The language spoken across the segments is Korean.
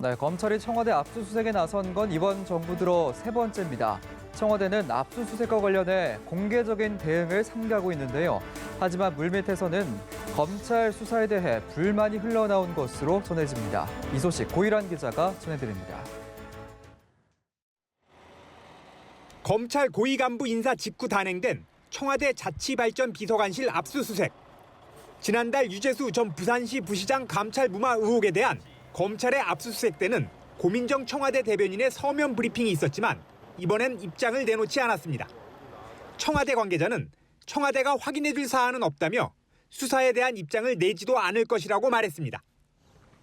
네, 검찰이 청와대 압수수색에 나선 건 이번 정부 들어 세 번째입니다. 청와대는 압수수색과 관련해 공개적인 대응을 삼가고 있는데요. 하지만 물밑에서는 검찰 수사에 대해 불만이 흘러나온 것으로 전해집니다. 이 소식 고일환 기자가 전해드립니다. 검찰 고위 간부 인사 직후 단행된 청와대 자치발전비서관실 압수수색. 지난달 유재수 전 부산시 부시장 감찰 무마 의혹에 대한 검찰의 압수수색 때는 고민정 청와대 대변인의 서면 브리핑이 있었지만 이번엔 입장을 내놓지 않았습니다. 청와대 관계자는 청와대가 확인해줄 사안은 없다며 수사에 대한 입장을 내지도 않을 것이라고 말했습니다.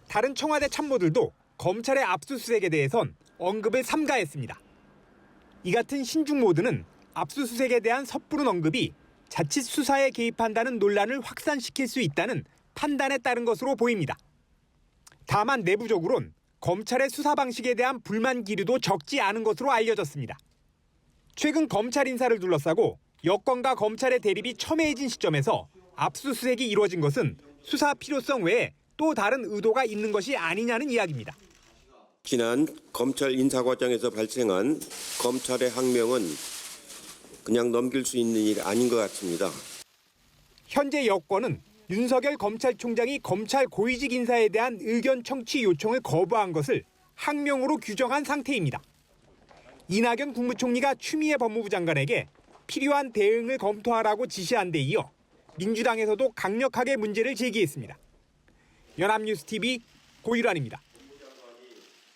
다른 청와대 참모들도 검찰의 압수수색에 대해선 언급을 삼가했습니다. 이 같은 신중 모드는 압수수색에 대한 섣부른 언급이 자칫 수사에 개입한다는 논란을 확산시킬 수 있다는 판단에 따른 것으로 보입니다. 다만 내부적으론 검찰의 수사 방식에 대한 불만 기류도 적지 않은 것으로 알려졌습니다. 최근 검찰 인사를 둘러싸고 여권과 검찰의 대립이 첨예해진 시점에서 압수수색이 이루어진 것은 수사 필요성 외에 또 다른 의도가 있는 것이 아니냐는 이야기입니다. 지난 검찰 인사 과정에서 발생한 검찰의 항명은 그냥 넘길 수 있는 일이 아닌 것 같습니다. 현재 여권은 윤석열 검찰총장이 검찰 고위직 인사에 대한 의견 청취 요청을 거부한 것을 항명으로 규정한 상태입니다. 이낙연 국무총리가 추미애 법무부 장관에게 필요한 대응을 검토하라고 지시한 데 이어 민주당에서도 강력하게 문제를 제기했습니다. 연합뉴스TV 고일환입니다.